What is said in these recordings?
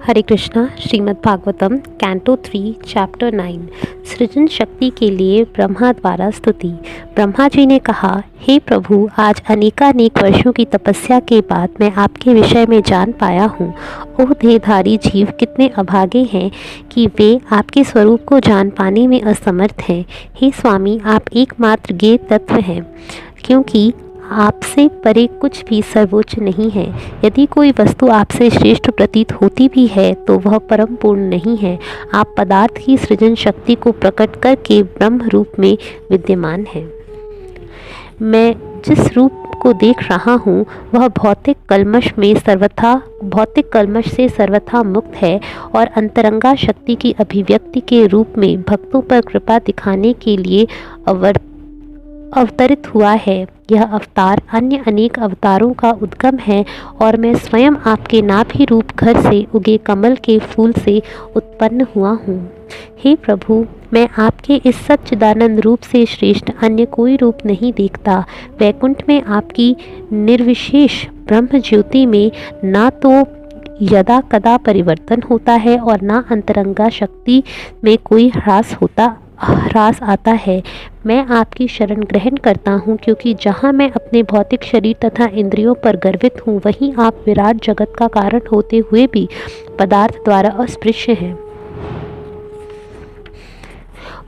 हरे Krishna. Shrimad Bhagavatam canto 3 chapter 9 सृजन शक्ति के लिए ब्रह्मा द्वारा स्तुति। ब्रह्मा जी ने कहा, हे प्रभु, आज अनेकानेक वर्षों की तपस्या के बाद मैं आपके विषय में जान पाया हूँ। ओह देहधारी जीव कितने अभागे हैं कि वे आपके स्वरूप को जान पाने में असमर्थ हैं। हे स्वामी, आप एकमात्र ज्ञेय तत्व हैं, क्योंकि आपसे परे कुछ भी सर्वोच्च नहीं है। यदि कोई वस्तु आपसे श्रेष्ठ प्रतीत होती भी है तो वह परम पूर्ण नहीं है। आप पदार्थ की सृजन शक्ति को प्रकट करके ब्रह्म रूप में विद्यमान हैं। मैं जिस रूप को देख रहा हूँ वह भौतिक कल्मश से सर्वथा मुक्त है और अंतरंगा शक्ति की अभिव्यक्ति के रूप में भक्तों पर कृपा दिखाने के लिए अवतरित हुआ है। यह अवतार अन्य अनेक अवतारों का उद्गम है और मैं स्वयं आपके नाभि रूप घर से उगे कमल के फूल से उत्पन्न हुआ हूँ। हे प्रभु, मैं आपके इस सच्चिदानंद रूप से श्रेष्ठ अन्य कोई रूप नहीं देखता। वैकुंठ में आपकी निर्विशेष ब्रह्म ज्योति में ना तो यदा कदा परिवर्तन होता है और ना अंतरंगा शक्ति में कोई ह्रास आता है। मैं आपकी शरण ग्रहण करता हूँ, क्योंकि जहाँ मैं अपने भौतिक शरीर तथा इंद्रियों पर गर्वित हूँ, वहीं आप विराट जगत का कारण होते हुए भी पदार्थ द्वारा अस्पृश्य हैं।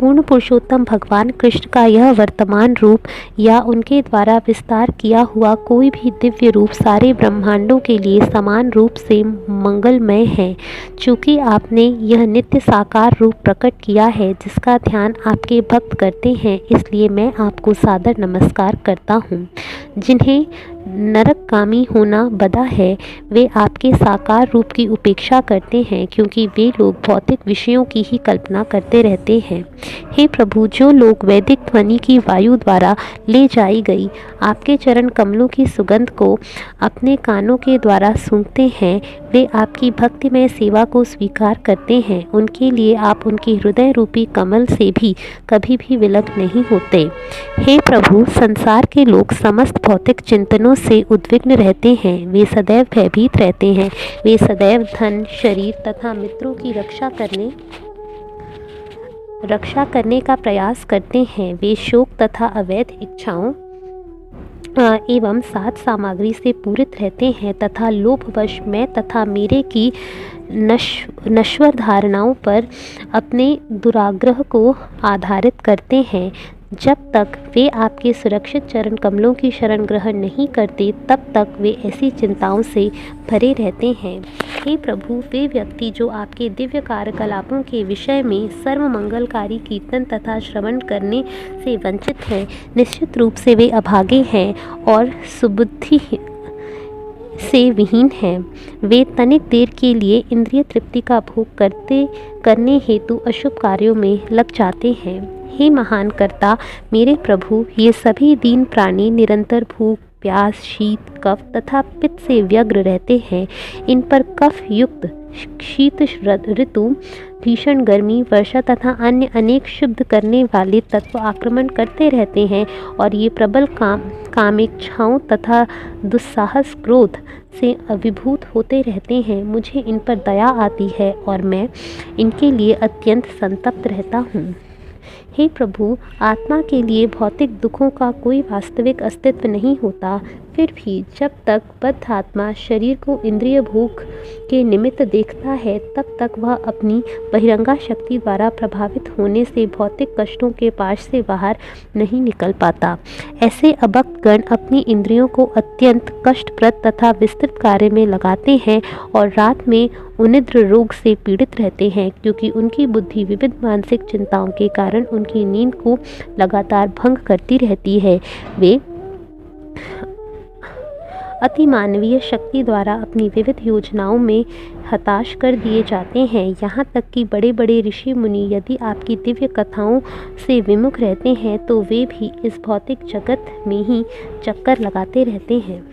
पूर्ण पुरुषोत्तम भगवान कृष्ण का यह वर्तमान रूप या उनके द्वारा विस्तार किया हुआ कोई भी दिव्य रूप सारे ब्रह्मांडों के लिए समान रूप से मंगलमय है। चूँकि आपने यह नित्य साकार रूप प्रकट किया है जिसका ध्यान आपके भक्त करते हैं, इसलिए मैं आपको सादर नमस्कार करता हूँ। जिन्हें नरकगामी होना बदा है, वे आपके साकार रूप की उपेक्षा करते हैं, क्योंकि वे लोग भौतिक विषयों की ही कल्पना करते रहते हैं। हे प्रभु, जो लोग वैदिक ध्वनि की वायु द्वारा ले जाई गई आपके चरण कमलों की सुगंध को अपने कानों के द्वारा सूंघते हैं, वे आपकी भक्तिमय सेवा को स्वीकार करते हैं। उनके लिए आप उनके हृदय रूपी कमल से भी कभी भी विलग नहीं होते। हे प्रभु, संसार के लोग समस्त भौतिक चिंतनों से उद्विग्न रहते हैं। वे सदैव भयभीत रहते हैं। वे सदैव धन, शरीर तथा मित्रों की रक्षा करने का प्रयास करते हैं। वे शोक तथा अवैध इच्छाओं एवं साध सामग्री से पूरित रहते हैं तथा लोभवश मैं तथा मेरे की नश्वर धारणाओं पर अपने दुराग्रह को आधारित करते हैं। जब तक वे आपके सुरक्षित चरण कमलों की शरण ग्रहण नहीं करते, तब तक वे ऐसी चिंताओं से भरे रहते हैं। हे प्रभु, वे व्यक्ति जो आपके दिव्य कार्यकलापों के विषय में सर्वमंगलकारी कीर्तन तथा श्रवण करने से वंचित हैं, निश्चित रूप से वे अभागे हैं और सुबुद्धि से विहीन हैं। वे तनिक देर के लिए इंद्रिय तृप्ति का भोग करने हेतु अशुभ कार्यों में लग जाते हैं। हे महान कर्ता मेरे प्रभु, ये सभी दीन प्राणी निरंतर भूख, प्यास, शीत, कफ तथा पित्त से व्यग्र रहते हैं। इन पर कफ युक्त शीत ऋतु, भीषण गर्मी, वर्षा तथा अन्य अनेक शुद्ध करने वाले तत्व आक्रमण करते रहते हैं और ये प्रबल कामेच्छाओं तथा दुस्साहस क्रोध से अभिभूत होते रहते हैं। मुझे इन पर दया आती है और मैं इनके लिए अत्यंत संतप्त रहता हूँ। हे प्रभु, आत्मा के लिए भौतिक दुखों का कोई वास्तविक अस्तित्व नहीं होता। फिर भी जब तक बद्ध आत्मा शरीर को इंद्रिय भोग के निमित्त देखता है, तब तक वह अपनी बहिरंगा शक्ति द्वारा प्रभावित होने से भौतिक कष्टों के पाश से बाहर नहीं निकल पाता। ऐसे अभक्त गण अपनी इंद्रियों को अत्यंत कष्टप्रद तथा विस्तृत कार्य में लगाते हैं और रात में उनिद्र रोग से पीड़ित रहते हैं, क्योंकि उनकी बुद्धि विविध मानसिक चिंताओं के कारण उनकी नींद को लगातार भंग करती रहती है। वे अतिमानवीय शक्ति द्वारा अपनी विविध योजनाओं में हताश कर दिए जाते हैं। यहाँ तक कि बड़े बड़े ऋषि मुनि यदि आपकी दिव्य कथाओं से विमुख रहते हैं तो वे भी इस भौतिक जगत में ही चक्कर लगाते रहते हैं।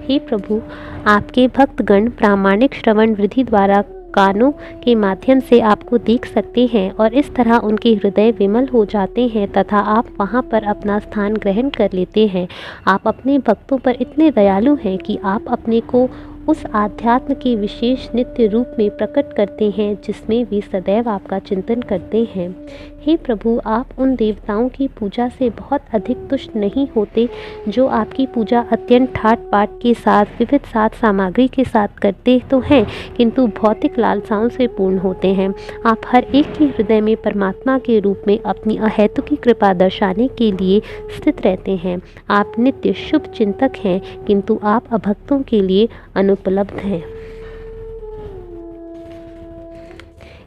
हे प्रभु, आपके भक्तगण प्रामाणिक श्रवण विधि द्वारा कानों के माध्यम से आपको देख सकते हैं और इस तरह उनके हृदय विमल हो जाते हैं तथा आप वहां पर अपना स्थान ग्रहण कर लेते हैं। आप अपने भक्तों पर इतने दयालु हैं कि आप अपने को उस आध्यात्म के विशेष नित्य रूप में प्रकट करते हैं जिसमें वे सदैव आपका चिंतन करते हैं। हे प्रभु, आप उन देवताओं की पूजा से बहुत अधिक तुष्ट नहीं होते जो आपकी पूजा अत्यंत ठाट बाट के साथ विविध साथ सामग्री के साथ करते तो हैं किंतु भौतिक लालसाओं से पूर्ण होते हैं। आप हर एक के हृदय में परमात्मा के रूप में अपनी अहेतु की कृपा दर्शाने के लिए स्थित रहते हैं। आप नित्य शुभ चिंतक हैं किंतु आप अभक्तों के लिए अनुपलब्ध हैं।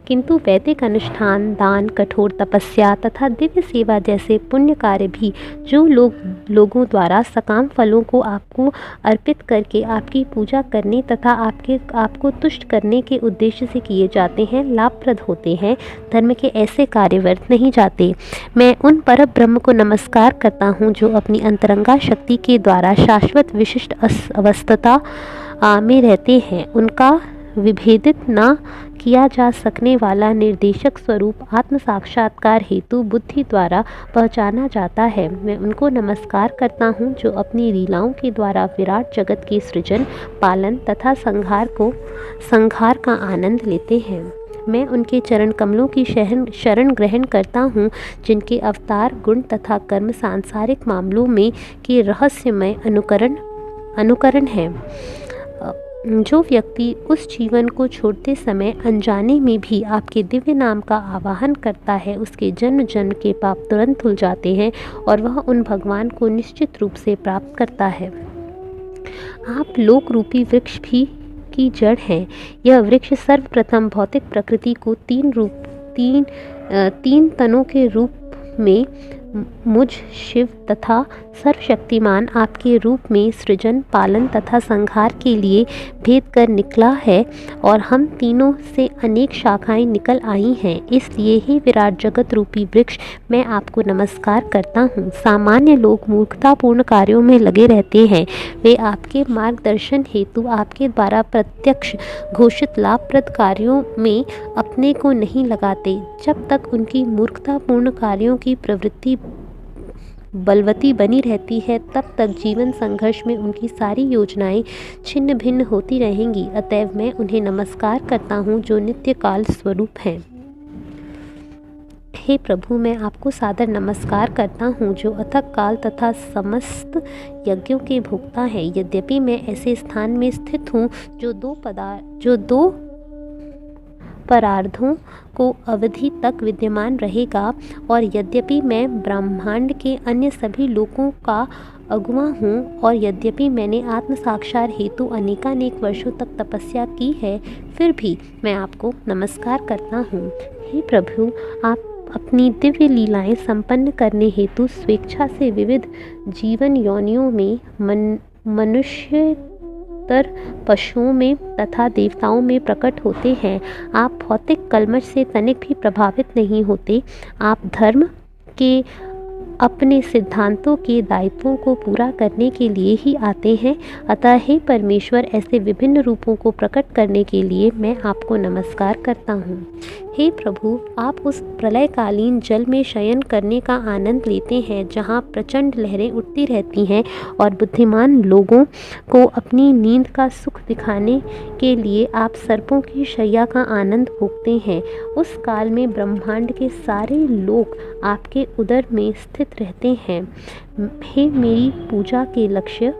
किंतु वैदिक अनुष्ठान, दान, कठोर तपस्या तथा दिव्य सेवा जैसे पुण्य कार्य भी जो लोगों द्वारा सकाम फलों को आपको अर्पित करके आपकी पूजा करने तथा आपको तुष्ट करने के उद्देश्य से किए जाते हैं, लाभप्रद होते हैं। धर्म के ऐसे कार्य व्यर्थ नहीं जाते। मैं उन पर ब्रह्म को नमस्कार करता हूँ जो अपनी अंतरंगा शक्ति के द्वारा शाश्वत विशिष्ट अवस्था में रहते हैं। उनका विभेदित न किया जा सकने वाला निर्देशक स्वरूप आत्म साक्षात्कार हेतु बुद्धि द्वारा पहचाना जाता है। मैं उनको नमस्कार करता हूँ जो अपनी लीलाओं के द्वारा विराट जगत के सृजन, पालन तथा संहार का आनंद लेते हैं। मैं उनके चरण कमलों की शरण ग्रहण करता हूँ जिनके अवतार, गुण तथा कर्म सांसारिक मामलों में के रहस्यमय अनुकरण है। जो व्यक्ति उस जीवन को छोड़ते समय अनजाने में भी आपके दिव्य नाम का आवाहन करता है, उसके जन्म जन्म के पाप तुरंत धुल जाते हैं और वह उन भगवान को निश्चित रूप से प्राप्त करता है। आप लोक रूपी वृक्ष भी की जड़ हैं। यह वृक्ष सर्वप्रथम भौतिक प्रकृति को तीन तनों के रूप में मुझ शिव तथा सर्वशक्तिमान आपके रूप में सृजन, पालन तथा संहार के लिए भेद कर निकला है और हम तीनों से अनेक शाखाएं निकल आई हैं। इसलिए ही विराट जगत रूपी वृक्ष, मैं आपको नमस्कार करता हूँ। सामान्य लोग मूर्खतापूर्ण कार्यों में लगे रहते हैं। वे आपके मार्गदर्शन हेतु आपके द्वारा प्रत्यक्ष घोषित लाभप्रद कार्यों में अपने को नहीं लगाते। जब तक उनकी मूर्खतापूर्ण कार्यों की प्रवृत्ति बलवती बनी रहती है तब तक जीवन संघर्ष में उनकी सारी योजनाएं छिन्न भिन्न होती रहेंगी। अतएव मैं उन्हें नमस्कार करता हूँ जो नित्य काल स्वरूप हैं। हे प्रभु, मैं आपको सादर नमस्कार करता हूँ जो अथक काल तथा समस्त यज्ञों के भोक्ता हैं। यद्यपि मैं ऐसे स्थान में स्थित हूँ जो दो परार्धों को अवधि तक विद्यमान रहेगा और यद्यपि मैं ब्रह्मांड के अन्य सभी लोकों का अगुआ हूँ और यद्यपि मैंने आत्म साक्षात हेतु अनेकानेक वर्षों तक तपस्या की है, फिर भी मैं आपको नमस्कार करता हूँ। हे प्रभु, आप अपनी दिव्य लीलाएं संपन्न करने हेतु स्वेच्छा से विविध जीवन योनियों में मनुष्य पशुओं में तथा देवताओं में प्रकट होते हैं। आप भौतिक कलमश से तनिक भी प्रभावित नहीं होते। आप धर्म के अपने सिद्धांतों के दायित्वों को पूरा करने के लिए ही आते हैं। अतः हे परमेश्वर, ऐसे विभिन्न रूपों को प्रकट करने के लिए मैं आपको नमस्कार करता हूँ। हे प्रभु, आप उस प्रलयकालीन जल में शयन करने का आनंद लेते हैं जहाँ प्रचंड लहरें उठती रहती हैं और बुद्धिमान लोगों को अपनी नींद का सुख दिखाने के लिए आप सर्पों की शैया का आनंद भोगते हैं। उस काल में ब्रह्मांड के सारे लोग आपके उदर में स्थित रहते हैं। हे मेरी पूजा के लक्ष्य,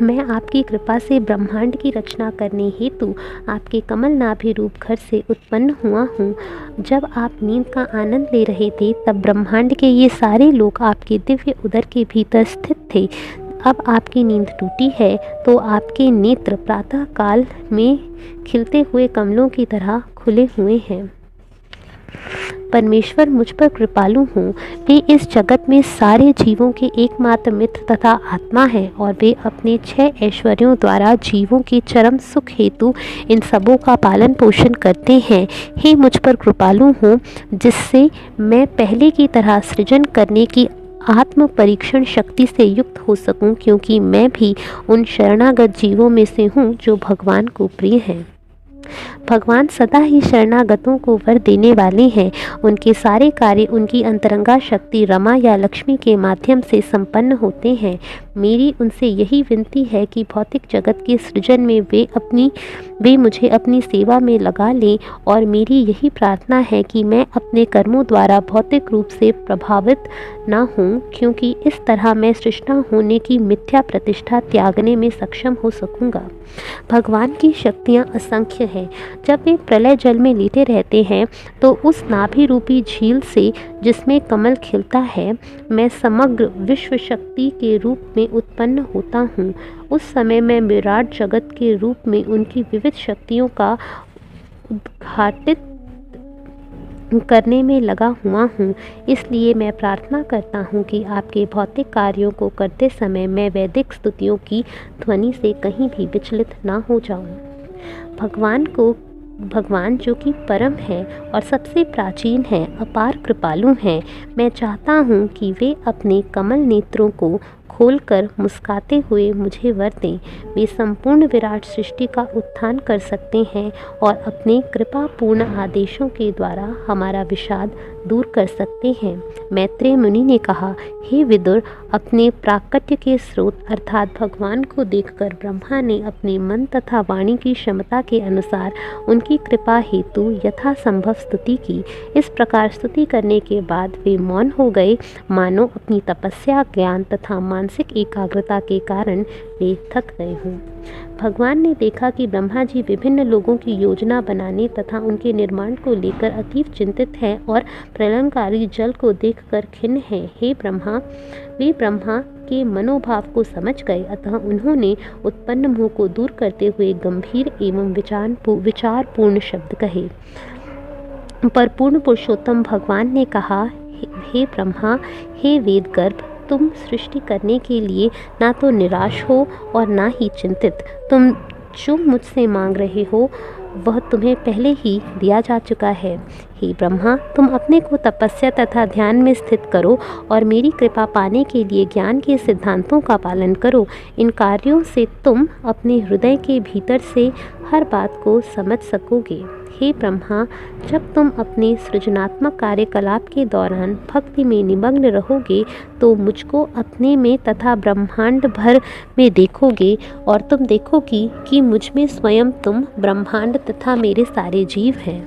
मैं आपकी कृपा से ब्रह्मांड की रचना करने हेतु आपके कमलनाभि रूप घर से उत्पन्न हुआ हूँ। जब आप नींद का आनंद ले रहे थे तब ब्रह्मांड के ये सारे लोग आपके दिव्य उदर के भीतर स्थित थे। अब आपकी नींद टूटी है तो आपके नेत्र प्रातः काल में खिलते हुए कमलों की तरह खुले हुए हैं। परमेश्वर मुझ पर कृपालु हों। वे इस जगत में सारे जीवों के एकमात्र मित्र तथा आत्मा हैं और वे अपने 6 ऐश्वर्यों द्वारा जीवों के चरम सुख हेतु इन सबों का पालन पोषण करते हैं। हे मुझ पर कृपालु हों, जिससे मैं पहले की तरह सृजन करने की आत्म परीक्षण शक्ति से युक्त हो सकूं, क्योंकि मैं भी उन शरणागत जीवों में से हूँ जो भगवान को प्रिय हैं। भगवान सदा ही शरणागतों को वर देने वाले हैं। उनके सारे कार्य उनकी अंतरंगा शक्ति रमा या लक्ष्मी के माध्यम से संपन्न होते हैं। मेरी उनसे यही विनती है कि भौतिक जगत के सृजन में वे मुझे अपनी सेवा में लगा लें, और मेरी यही प्रार्थना है कि मैं अपने कर्मों द्वारा भौतिक रूप से प्रभावित न हूँ, क्योंकि इस तरह मैं सृष्टा होने की मिथ्या प्रतिष्ठा त्यागने में सक्षम हो सकूँगा। भगवान की शक्तियाँ असंख्य हैं। जब वे प्रलय जल में लेटे रहते हैं तो उस नाभि रूपी झील से, जिसमें कमल खिलता है, मैं समग्र विश्व शक्ति के रूप में उत्पन्न होता हूँ। उस समय मैं विराट जगत के रूप में उनकी विविध शक्तियों का उद्घाटित करने में लगा हुआ हूँ। इसलिए मैं प्रार्थना करता हूँ कि आपके भौतिक कार्यों को करते समय मैं वैदिक स्तुतियों की ध्वनि से कहीं भी विचलित ना हो जाऊँ। भगवान जो कि परम है और सबसे प्राचीन है, अपार कृपालु हैं, मैं चाहता हूँ कि वे अपने कमल नेत्रों को खोलकर मुस्काते हुए मुझे वर दें। वे संपूर्ण विराट सृष्टि का उत्थान कर सकते हैं और अपने कृपापूर्ण आदेशों के द्वारा हमारा विषाद दूर कर सकते हैं। मैत्रेय मुनि ने कहा, हे विदुर, अपने प्राकट्य के स्रोत अर्थात भगवान को देखकर ब्रह्मा ने अपने मन तथा वाणी की क्षमता के अनुसार उनकी कृपा हेतु यथासंभव स्तुति की। इस प्रकार स्तुति करने के बाद वे मौन हो गए, मानो अपनी तपस्या, ज्ञान तथा मानसिक एकाग्रता के कारण वे थक गए हों। भगवान ने देखा कि ब्रह्मा जी विभिन्न लोगों की योजना बनाने तथा उनके निर्माण को लेकर अतीव चिंतित हैं और प्रलयंकारी जल को देखकर खिन्न हैं। हे ब्रह्मा, वे ब्रह्मा के मनोभाव को समझ गए, अतः उन्होंने उत्पन्न मोह को दूर करते हुए गंभीर एवं विचारपूर्ण शब्द कहे। पर पूर्ण पुरुषोत्तम भगवान ने कहा, हे ब्रह्मा, हे वेद गर्भ, तुम सृष्टि करने के लिए ना तो निराश हो और ना ही चिंतित। तुम जो मुझसे मांग रहे हो वह तुम्हें पहले ही दिया जा चुका है। हे ब्रह्मा, तुम अपने को तपस्या तथा ध्यान में स्थित करो और मेरी कृपा पाने के लिए ज्ञान के सिद्धांतों का पालन करो। इन कार्यों से तुम अपने हृदय के भीतर से हर बात को समझ सकोगे। हे ब्रह्मा, जब तुम अपने सृजनात्मक कार्यकलाप के दौरान भक्ति में निमग्न रहोगे तो मुझको अपने में तथा ब्रह्मांड भर में देखोगे, और तुम देखोगी कि मुझ में स्वयं तुम, ब्रह्मांड तथा मेरे सारे जीव हैं।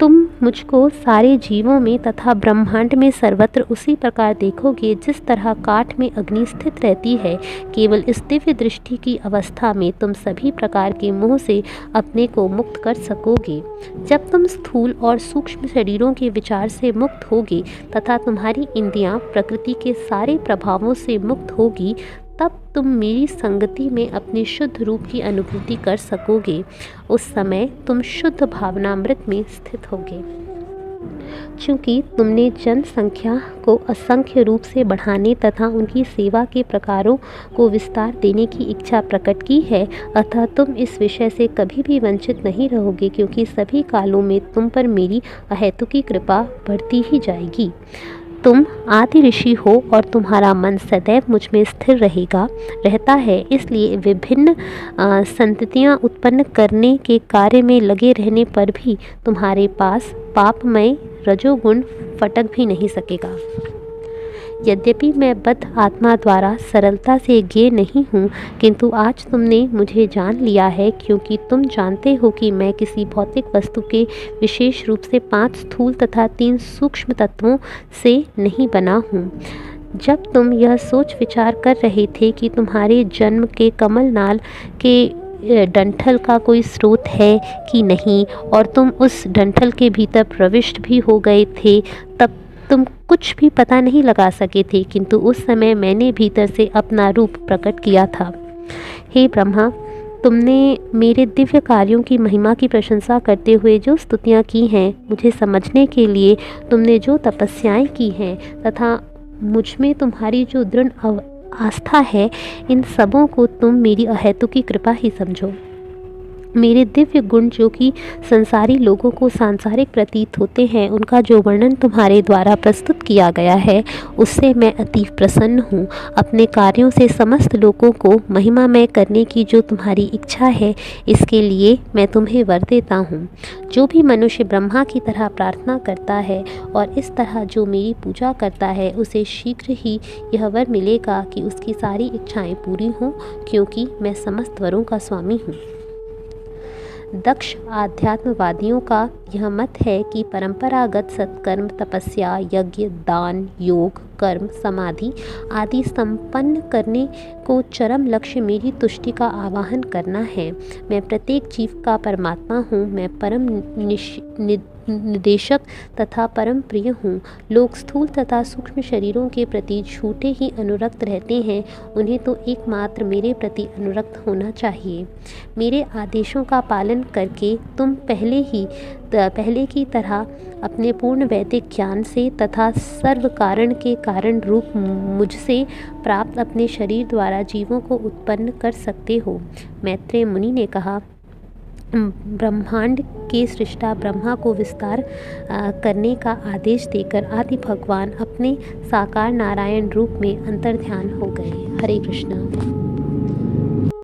तुम मुझको सारे जीवों में तथा ब्रह्मांड में सर्वत्र उसी प्रकार देखोगे जिस तरह काठ में अग्नि स्थित रहती है। केवल इस दिव्य दृष्टि की अवस्था में तुम सभी प्रकार के मोह से अपने को मुक्त कर सकोगे। जब तुम स्थूल और सूक्ष्म शरीरों के विचार से मुक्त होगे तथा तुम्हारी इंद्रियां प्रकृति के सारे प्रभावों से मुक्त होगी, तब तुम मेरी संगति में अपने शुद्ध रूप की अनुभूति कर सकोगे। उस समय तुम शुद्ध भावनामृत में स्थित होगे। चूँकि तुमने जनसंख्या को असंख्य रूप से बढ़ाने तथा उनकी सेवा के प्रकारों को विस्तार देने की इच्छा प्रकट की है, अतः तुम इस विषय से कभी भी वंचित नहीं रहोगे, क्योंकि सभी कालों में तुम पर मेरी अहेतुकी कृपा बढ़ती ही जाएगी। तुम आदि ऋषि हो और तुम्हारा मन सदैव मुझ में स्थिर रहता है, इसलिए विभिन्न संततियाँ उत्पन्न करने के कार्य में लगे रहने पर भी तुम्हारे पास पापमय रजोगुण फटक भी नहीं सकेगा। यद्यपि मैं बद्ध आत्मा द्वारा सरलता से ज्ञेय नहीं हूँ, किंतु आज तुमने मुझे जान लिया है, क्योंकि तुम जानते हो कि मैं किसी भौतिक वस्तु के विशेष रूप से 5 स्थूल तथा 3 सूक्ष्म तत्वों से नहीं बना हूँ। जब तुम यह सोच विचार कर रहे थे कि तुम्हारे जन्म के कमलनाल के डंठल का कोई स्रोत है कि नहीं, और तुम उस डंठल के भीतर प्रविष्ट भी हो गए थे, तब तुम कुछ भी पता नहीं लगा सके थे, किंतु उस समय मैंने भीतर से अपना रूप प्रकट किया था। हे ब्रह्मा, तुमने मेरे दिव्य कार्यों की महिमा की प्रशंसा करते हुए जो स्तुतियाँ की हैं, मुझे समझने के लिए तुमने जो तपस्याएं की हैं तथा मुझ में तुम्हारी जो दृढ़ आस्था है, इन सबों को तुम मेरी अहेतुकी कृपा ही समझो। मेरे दिव्य गुण जो कि संसारी लोगों को सांसारिक प्रतीत होते हैं, उनका जो वर्णन तुम्हारे द्वारा प्रस्तुत किया गया है, उससे मैं अतीव प्रसन्न हूँ। अपने कार्यों से समस्त लोगों को महिमामय करने की जो तुम्हारी इच्छा है, इसके लिए मैं तुम्हें वर देता हूँ। जो भी मनुष्य ब्रह्मा की तरह प्रार्थना करता है और इस तरह जो मेरी पूजा करता है, उसे शीघ्र ही यह वर मिलेगा कि उसकी सारी इच्छाएं पूरी हों, क्योंकि मैं समस्त वरों का स्वामी हूँ। दक्ष आध्यात्मवादियों का यह मत है कि परंपरागत सत्कर्म, तपस्या, यज्ञ, दान, योग, कर्म, समाधि आदि संपन्न करने को चरम लक्ष्य मेरी तुष्टि का आवाहन करना है। मैं प्रत्येक जीव का परमात्मा हूँ। मैं परम निदेशक तथा परम प्रिय हूँ। लोग स्थूल तथा सूक्ष्म शरीरों के प्रति झूठे ही अनुरक्त रहते हैं। उन्हें तो एकमात्र मेरे प्रति अनुरक्त होना चाहिए। मेरे आदेशों का पालन करके तुम पहले की तरह अपने पूर्ण वैदिक ज्ञान से तथा सर्व कारण के कारण रूप मुझसे प्राप्त अपने शरीर द्वारा जीवों को उत्पन्न कर सकते हो। मैत्रेय मुनि ने कहा, ब्रह्मांड के सृष्टा ब्रह्मा को विस्तार करने का आदेश देकर आदि भगवान अपने साकार नारायण रूप में अंतर्ध्यान हो गए। हरे कृष्णा।